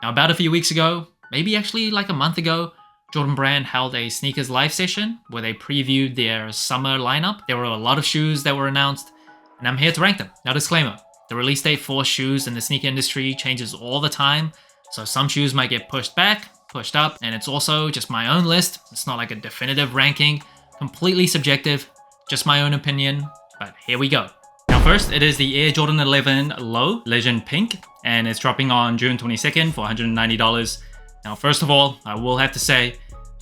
Now, about a few weeks ago, maybe actually like a month ago, Jordan Brand held a sneakers live session where they previewed their summer lineup. There were a lot of shoes that were announced, and I'm here to rank them. Now, disclaimer, the release date for shoes in the sneaker industry changes all the time, so some shoes might get pushed back, pushed up, and it's also just my own list. It's not like a definitive ranking, completely subjective, just my own opinion, but here we go. Now first, it is the Air Jordan 11 Low Legend Pink, and it's dropping on June 22nd for $190. Now first of all, I will have to say,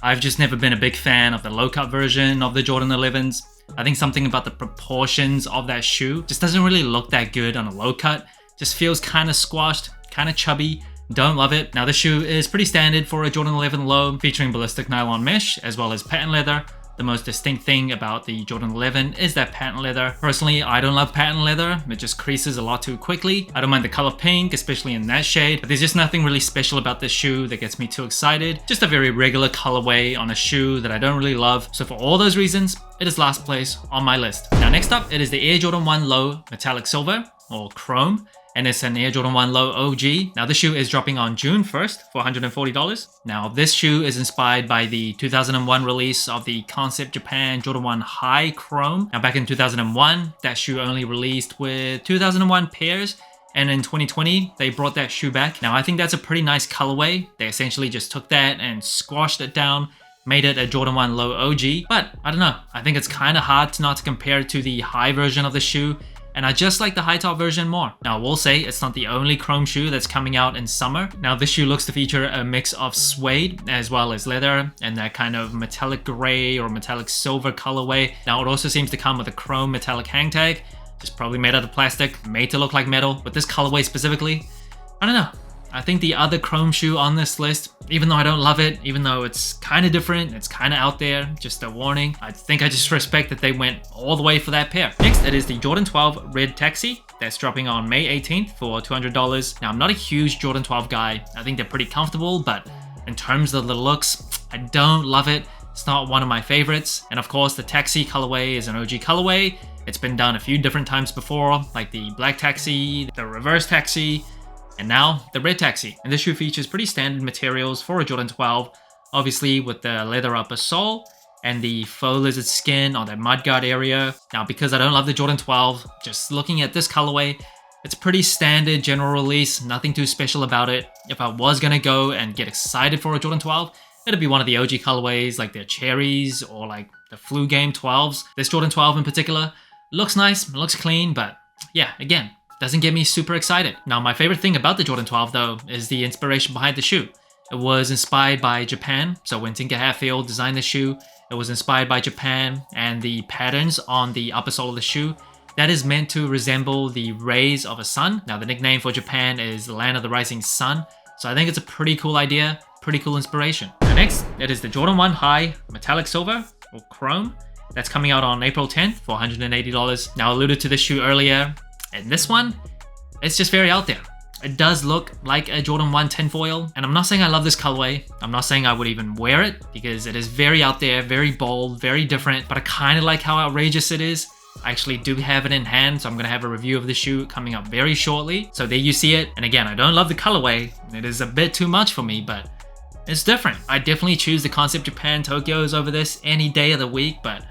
I've just never been a big fan of the low cut version of the Jordan 11s. I think something about the proportions of that shoe just doesn't really look that good on a low cut. Just feels kind of squashed, kind of chubby. Don't love it. Now this shoe is pretty standard for a Jordan 11 Low, featuring ballistic nylon mesh as well as patent leather. The most distinct thing about the Jordan 11 is that patent leather. Personally, I don't love patent leather. It just creases a lot too quickly. I don't mind the color pink, especially in that shade, but there's just nothing really special about this shoe that gets me too excited. Just a very regular colorway on a shoe that I don't really love. So for all those reasons, it is last place on my list. Now next up, it is the Air Jordan 1 Low Metallic Silver or Chrome. And it's an Air Jordan 1 Low OG. Now this shoe is dropping on June 1st for $140. Now this shoe is inspired by the 2001 release of the Concept Japan Jordan 1 High Chrome. Now back in 2001, that shoe only released with 2001 pairs, and in 2020, they brought that shoe back. Now I think that's a pretty nice colorway. They essentially just took that and squashed it down, made it a Jordan 1 Low OG. But I don't know, I think it's kind of hard to not compare it to the high version of the shoe, and I just like the high top version more. Now I will say it's not the only chrome shoe that's coming out in summer. Now this shoe looks to feature a mix of suede as well as leather and that kind of metallic gray or metallic silver colorway. Now it also seems to come with a chrome metallic hang tag, just probably made out of plastic, made to look like metal, but this colorway specifically, I don't know. I think the other chrome shoe on this list, even though I don't love it, even though it's kind of different, it's kind of out there, just a warning, I think I just respect that they went all the way for that pair. Next, it is the Jordan 12 Red Taxi. That's dropping on May 18th for $200. Now, I'm not a huge Jordan 12 guy. I think they're pretty comfortable, but in terms of the looks, I don't love it. It's not one of my favorites. And of course, the Taxi colorway is an OG colorway. It's been done a few different times before, like the Black Taxi, the Reverse Taxi, and now the Red Taxi. And this shoe features pretty standard materials for a Jordan 12, obviously with the leather upper sole and the faux lizard skin on that mudguard area. Now because I don't love the Jordan 12, just looking at this colorway, it's pretty standard general release, nothing too special about it. If I was gonna go and get excited for a Jordan 12, it'd be one of the OG colorways like their cherries or like the Flu Game 12s. This Jordan 12 in particular looks nice, looks clean, but yeah, again, doesn't get me super excited. Now, my favorite thing about the Jordan 12 though is the inspiration behind the shoe. It was inspired by Japan. So when Tinker Hatfield designed the shoe, it was inspired by Japan, and the patterns on the upper sole of the shoe, that is meant to resemble the rays of a sun. Now, the nickname for Japan is the land of the rising sun. So I think it's a pretty cool idea, pretty cool inspiration. Now next, it is the Jordan 1 High Metallic Silver or Chrome. That's coming out on April 10th for $180. Now, I alluded to this shoe earlier. And this one, it's just very out there. It does look like a Jordan 1 tinfoil, and I'm not saying I love this colorway. I'm not saying I would even wear it because it is very out there, very bold, very different, but I kind of like how outrageous it is. I actually do have it in hand, so I'm gonna have a review of the shoe coming up very shortly. So there you see it. And again, I don't love the colorway. It is a bit too much for me, but it's different. I definitely choose the Concept Japan Tokyos over this any day of the week, but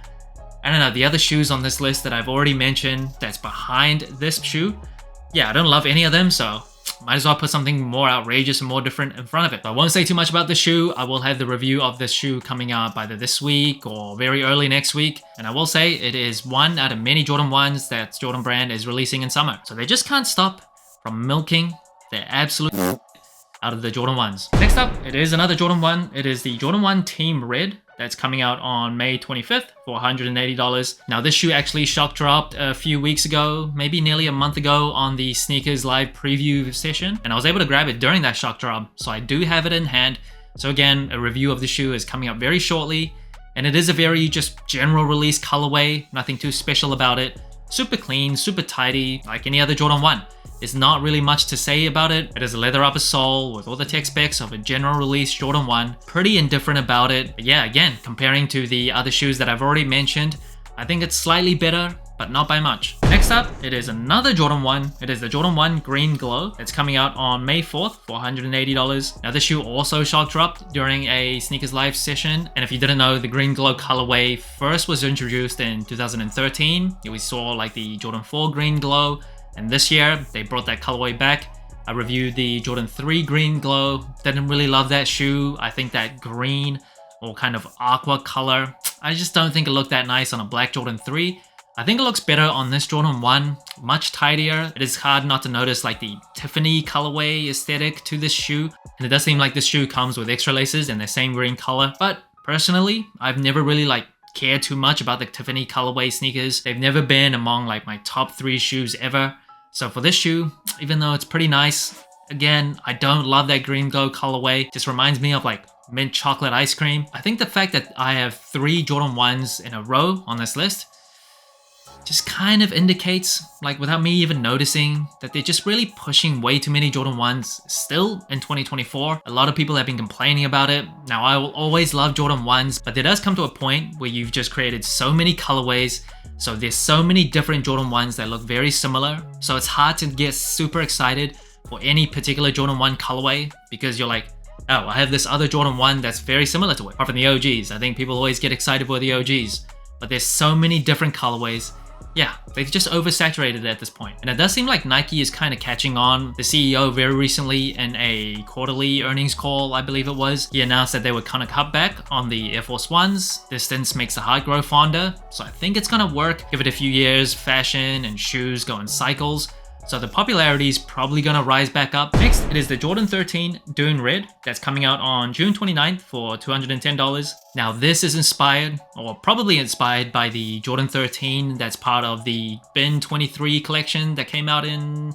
I don't know, the other shoes on this list that I've already mentioned that's behind this shoe, yeah, I don't love any of them, so might as well put something more outrageous and more different in front of it. But I won't say too much about the shoe. I will have the review of this shoe coming up either this week or very early next week. And I will say it is one out of many Jordan 1s that Jordan Brand is releasing in summer. So they just can't stop from milking their absolute out of the Jordan 1s. Next up, it is another Jordan 1. It is the Jordan 1 Team Red. That's coming out on May 25th for $180. Now this shoe actually shock dropped a few weeks ago, maybe nearly a month ago on the Sneakers live preview session. And I was able to grab it during that shock drop. So I do have it in hand. So again, a review of the shoe is coming up very shortly. And it is a very just general release colorway, nothing too special about it. Super clean, super tidy, like any other Jordan 1. There's not really much to say about it. It has a leather upper sole with all the tech specs of a general release Jordan 1. Pretty indifferent about it. But yeah, again, comparing to the other shoes that I've already mentioned, I think it's slightly better. but not by much. Next up, it is another Jordan 1. It is the Jordan 1 Green Glow. It's coming out on May 4th for $180. Now this shoe also shock dropped during a Sneakers Live session. And if you didn't know, the Green Glow colorway first was introduced in 2013. We saw like the Jordan 4 Green Glow. And this year, they brought that colorway back. I reviewed the Jordan 3 Green Glow. Didn't really love that shoe. I think that green or kind of aqua color, I just don't think it looked that nice on a black Jordan 3. I think it looks better on this Jordan 1, much tidier. It is hard not to notice like the Tiffany colorway aesthetic to this shoe. And it does seem like this shoe comes with extra laces in the same green color. But personally, I've never really like cared too much about the Tiffany colorway sneakers. They've never been among like my top 3 shoes ever. So for this shoe, even though it's pretty nice, again, I don't love that Green Glow colorway. Just reminds me of like mint chocolate ice cream. I think the fact that I have 3 Jordan 1s in a row on this list just kind of indicates, like without me even noticing, that they're just really pushing way too many Jordan 1s still in 2024. A lot of people have been complaining about it. Now, I will always love Jordan 1s, but there does come to a point where you've just created so many colorways. So there's so many different Jordan 1s that look very similar. So it's hard to get super excited for any particular Jordan 1 colorway because you're like, oh, I have this other Jordan 1 that's very similar to it. Apart from the OGs, I think people always get excited for the OGs. But there's so many different colorways. Yeah, they've just oversaturated it at this point. And it does seem like Nike is kind of catching on. The CEO very recently in a quarterly earnings call, I believe it was, he announced that they would kind of cut back on the Air Force Ones. Distance makes the heart grow fonder. So I think it's gonna work. Give it a few years, fashion and shoes go in cycles. So the popularity is probably gonna rise back up. Next, it is the Jordan 13 Dune Red that's coming out on June 29th for $210. Now this is inspired, or probably inspired by the Jordan 13 that's part of the Ben 23 collection that came out in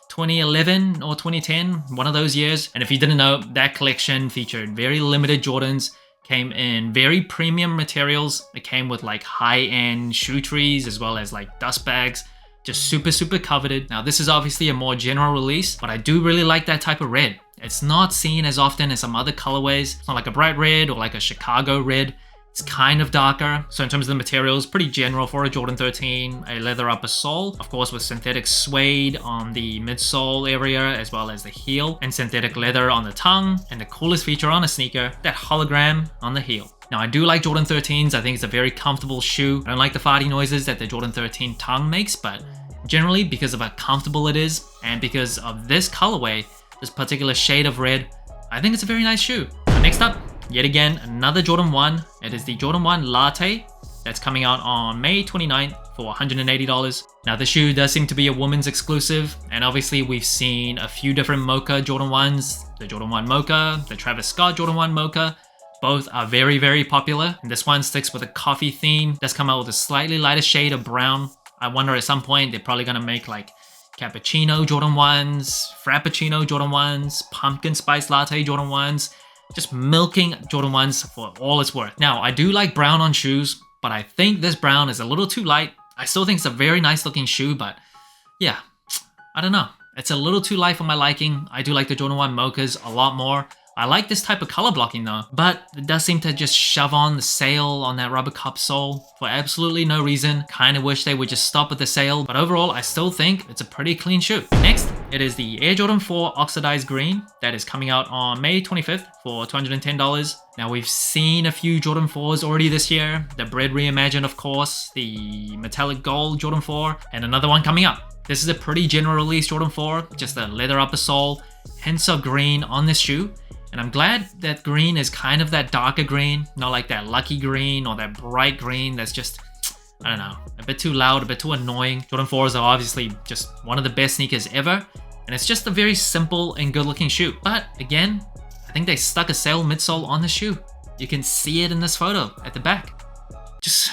2011 or 2010, one of those years. And if you didn't know, that collection featured very limited Jordans, came in very premium materials. It came with like high-end shoe trees as well as like dust bags. Just super coveted. Now this is obviously a more general release, but I do really like that type of red. It's not seen as often as some other colorways. It's not like a bright red or like a Chicago red. It's kind of darker. So in terms of the materials, pretty general for a Jordan 13. A leather upper sole, of course with synthetic suede on the midsole area as well as the heel, and synthetic leather on the tongue, and the coolest feature on a sneaker, that hologram on the heel. Now I do like Jordan 13s, I think it's a very comfortable shoe. I don't like the farty noises that the Jordan 13 tongue makes, but generally because of how comfortable it is and because of this colorway, this particular shade of red, I think it's a very nice shoe. Next up, yet again, another Jordan 1. It is the Jordan 1 Latte that's coming out on May 29th for $180. Now the shoe does seem to be a woman's exclusive, and obviously we've seen a few different Mocha Jordan 1s, the Jordan 1 Mocha, the Travis Scott Jordan 1 Mocha. Both are very popular, and this one sticks with a coffee theme. That's come out with a slightly lighter shade of brown. I wonder at some point they're probably gonna make like cappuccino Jordan 1s, frappuccino Jordan 1s, pumpkin spice latte Jordan 1s, just milking Jordan 1s for all it's worth. Now, I do like brown on shoes, but I think this brown is a little too light. I still think it's a very nice looking shoe, but yeah, I don't know. It's a little too light for my liking. I do like the Jordan 1 Mochas a lot more. I like this type of color blocking though, but it does seem to just shove on the sail on that rubber cup sole for absolutely no reason. Kind of wish they would just stop with the sail, but overall I still think it's a pretty clean shoe. Next, it is the Air Jordan 4 Oxidized Green that is coming out on May 25th for $210. Now we've seen a few Jordan 4s already this year. The Bread Reimagined, of course, the Metallic Gold Jordan 4, and another one coming up. This is a pretty general release Jordan 4, just a leather upper sole, hints of green on this shoe. And I'm glad that green is kind of that darker green, not like that lucky green or that bright green that's just, I don't know, a bit too loud, a bit too annoying. Jordan 4s are obviously just one of the best sneakers ever, and it's just a very simple and good looking shoe. But again, I think they stuck a sail midsole on the shoe. You can see it in this photo at the back. Just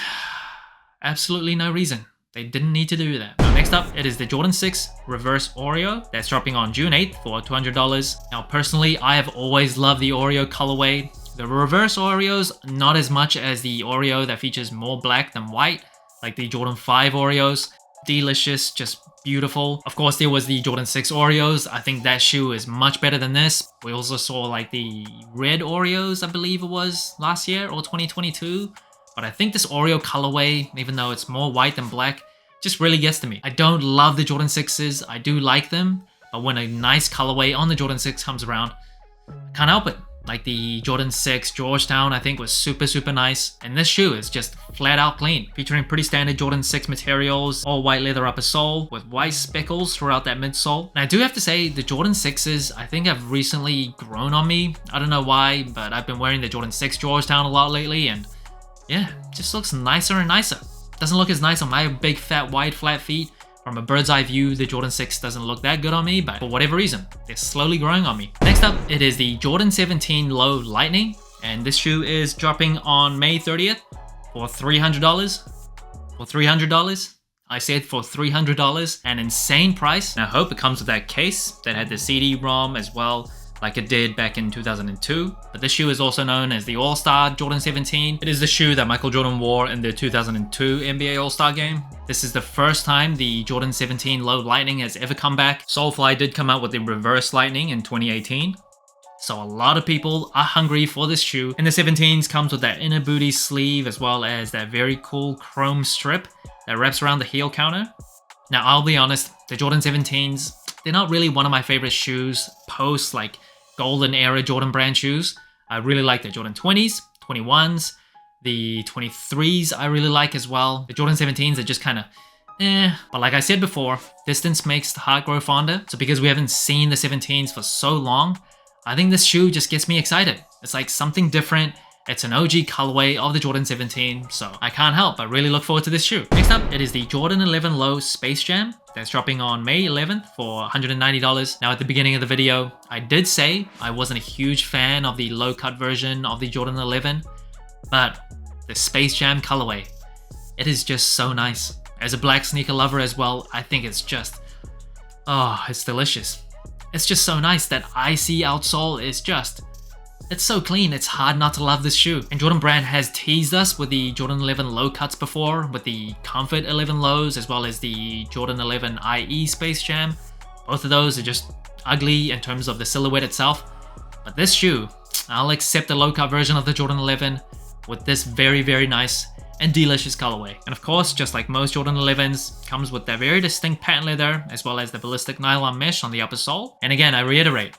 absolutely no reason. They didn't need to do that. Now, next up, it is the Jordan 6 Reverse Oreo that's dropping on June 8th for $200. Now, personally, I have always loved the Oreo colorway. The Reverse Oreos, not as much as the Oreo that features more black than white, like the Jordan 5 Oreos. Delicious, just beautiful. Of course, there was the Jordan 6 Oreos. I think that shoe is much better than this. We also saw like the red Oreos, I believe it was last year or 2022. but I think this Oreo colorway, even though it's more white than black, just really gets to me. I don't love the Jordan 6s, I do like them, but when a nice colorway on the Jordan 6 comes around, I can't help it. Like the Jordan 6 Georgetown, I think was super nice, and this shoe is just flat out clean, featuring pretty standard Jordan 6 materials, all white leather upper sole with white speckles throughout that midsole. And I do have to say, the Jordan 6s I think have recently grown on me. I don't know why, but I've been wearing the Jordan 6 Georgetown a lot lately, and yeah, it just looks nicer and nicer. Doesn't look as nice on my big fat wide flat feet. From a bird's eye view, the Jordan 6 doesn't look that good on me, but for whatever reason, they're slowly growing on me. Next up, it is the Jordan 17 Low Lightning, and this shoe is dropping on May 30th for $300. For $300? I said for $300, an insane price. And I hope it comes with that case that had the CD-ROM as well, like it did back in 2002. But this shoe is also known as the All-Star Jordan 17. It is the shoe that Michael Jordan wore in the 2002 NBA All-Star game. This is the first time the Jordan 17 Low Lightning has ever come back. Soulfly did come out with the Reverse Lightning in 2018. So a lot of people are hungry for this shoe. And the 17s comes with that inner booty sleeve as well as that very cool chrome strip that wraps around the heel counter. Now I'll be honest, the Jordan 17s, they're not really one of my favorite shoes post like golden era Jordan brand shoes. I really like the Jordan 20s, 21s, the 23s I really like as well. The Jordan 17s are just kind of but like I said before, distance makes the heart grow fonder. So because we haven't seen the 17s for so long, I think this shoe just gets me excited. It's like something different. It's an OG colorway of the Jordan 17, so I can't help but really look forward to this shoe. Next up, it is the Jordan 11 Low Space Jam. That's dropping on May 11th for $190. Now at the beginning of the video, I did say I wasn't a huge fan of the low cut version of the Jordan 11, but the Space Jam colorway, it is just so nice. As a black sneaker lover as well, I think it's just, oh, it's delicious. It's just so nice. That icy outsole is just, it's so clean, it's hard not to love this shoe. And Jordan Brand has teased us with the Jordan 11 low cuts before, with the Comfort 11 lows as well as the Jordan 11 IE Space Jam. Both of those are just ugly in terms of the silhouette itself. But this shoe, I'll accept the low cut version of the Jordan 11 with this very nice and delicious colorway. And of course, just like most Jordan 11s, comes with that very distinct patent leather as well as the ballistic nylon mesh on the upper sole. And again, I reiterate,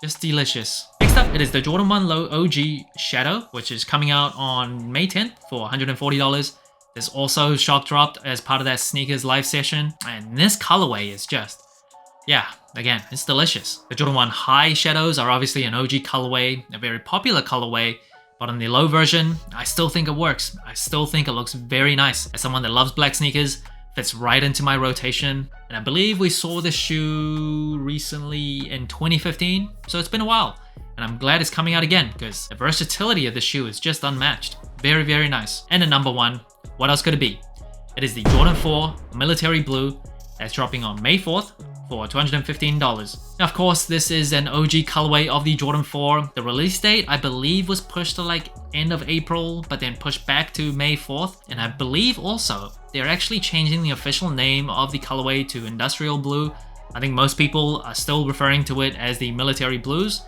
just delicious. Next up, it is the Jordan 1 Low OG Shadow, which is coming out on May 10th for $140. This also shock dropped as part of that sneakers live session. And this colorway is just, yeah, again, it's delicious. The Jordan 1 High Shadows are obviously an OG colorway, a very popular colorway, but on the low version, I still think it works. I still think it looks very nice. As someone that loves black sneakers, fits right into my rotation. And I believe we saw this shoe recently in 2015, so it's been a while. And I'm glad it's coming out again because the versatility of the shoe is just unmatched. Very nice. And the number one, what else could it be? It is the Jordan 4 Military Blue that's dropping on May 4th for $215. Now, of course, this is an OG colorway of the Jordan 4. The release date, I believe, was pushed to like end of April, but then pushed back to May 4th. And I believe also they're actually changing the official name of the colorway to Industrial Blue. I think most people are still referring to it as the Military Blues.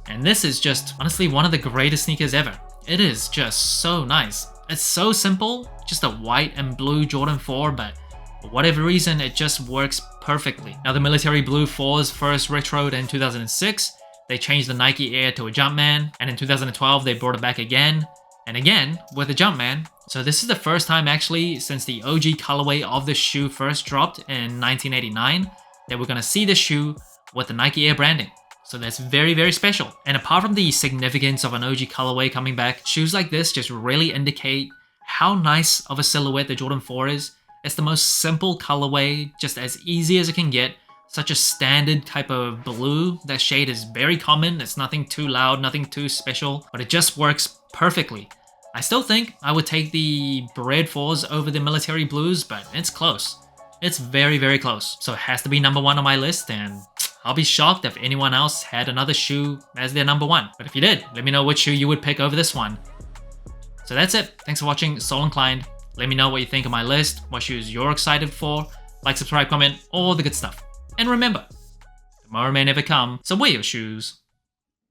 And this is just honestly one of the greatest sneakers ever. It is just so nice. It's so simple, just a white and blue Jordan 4, but for whatever reason, it just works perfectly. Now, the Military Blue 4's first retroed in 2006. They changed the Nike Air to a Jumpman, and in 2012, they brought it back again, and again with a Jumpman. So this is the first time actually since the OG colorway of the shoe first dropped in 1989 that we're gonna see the shoe with the Nike Air branding. So that's very special. And apart from the significance of an OG colorway coming back, shoes like this just really indicate how nice of a silhouette the Jordan 4 is. It's the most simple colorway, just as easy as it can get. Such a standard type of blue. That shade is very common. It's nothing too loud, nothing too special, but it just works perfectly. I still think I would take the Bred 4s over the Military Blues, but it's close. It's very close. So it has to be number one on my list, and I'll be shocked if anyone else had another shoe as their number one. But if you did, let me know which shoe you would pick over this one. So that's it. Thanks for watching Sole Inclined. Let me know what you think of my list, what shoes you're excited for. Like, subscribe, comment, all the good stuff. And remember, tomorrow may never come, so wear your shoes.